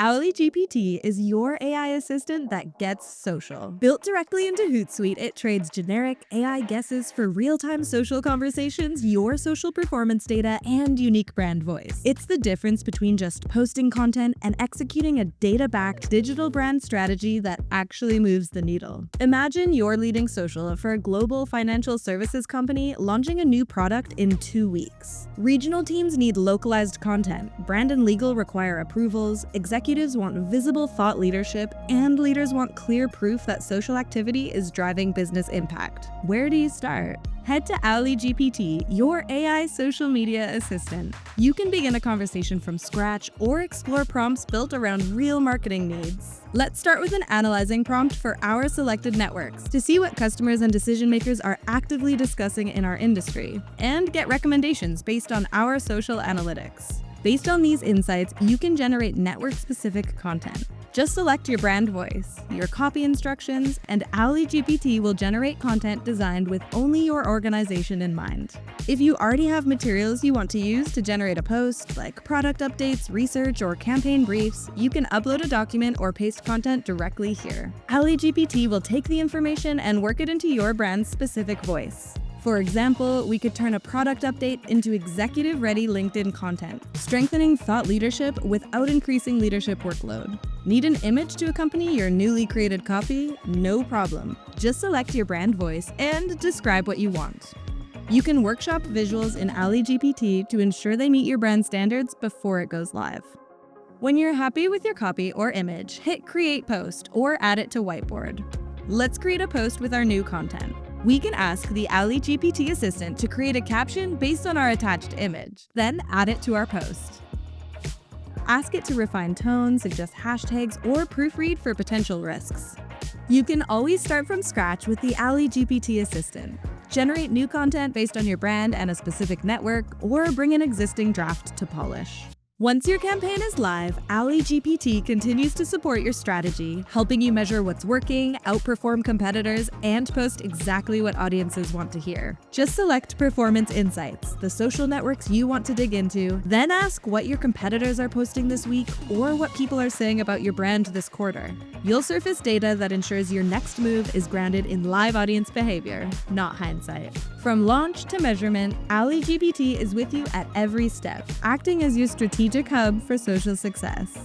OwlyGPT is your AI assistant that gets social. Built directly into Hootsuite, it trades generic AI guesses for real-time social conversations, your social performance data, and unique brand voice. It's the difference between just posting content and executing a data-backed digital brand strategy that actually moves the needle. Imagine you're leading social for a global financial services company launching a new product in 2 weeks. Regional teams need localized content, brand and legal require approvals, executives want visible thought leadership, and leaders want clear proof that social activity is driving business impact. Where do you start? Head to OwlyGPT, your AI social media assistant. You can begin a conversation from scratch or explore prompts built around real marketing needs. Let's start with an analyzing prompt for our selected networks to see what customers and decision makers are actively discussing in our industry, and get recommendations based on our social analytics. Based on these insights, you can generate network-specific content. Just select your brand voice, your copy instructions, and OwlyGPT will generate content designed with only your organization in mind. If you already have materials you want to use to generate a post, like product updates, research, or campaign briefs, you can upload a document or paste content directly here. OwlyGPT will take the information and work it into your brand's specific voice. For example, we could turn a product update into executive-ready LinkedIn content, strengthening thought leadership without increasing leadership workload. Need an image to accompany your newly created copy? No problem. Just select your brand voice and describe what you want. You can workshop visuals in OwlyGPT to ensure they meet your brand standards before it goes live. When you're happy with your copy or image, hit Create Post or add it to Whiteboard. Let's create a post with our new content. We can ask the OwlyGPT assistant to create a caption based on our attached image, then add it to our post. Ask it to refine tone, suggest hashtags, or proofread for potential risks. You can always start from scratch with the OwlyGPT assistant. Generate new content based on your brand and a specific network, or bring an existing draft to polish. Once your campaign is live, OwlyGPT continues to support your strategy, helping you measure what's working, outperform competitors, and post exactly what audiences want to hear. Just select Performance Insights, the social networks you want to dig into, then ask what your competitors are posting this week or what people are saying about your brand this quarter. You'll surface data that ensures your next move is grounded in live audience behavior, not hindsight. From launch to measurement, OwlyGPT is with you at every step, acting as your strategic hub for social success.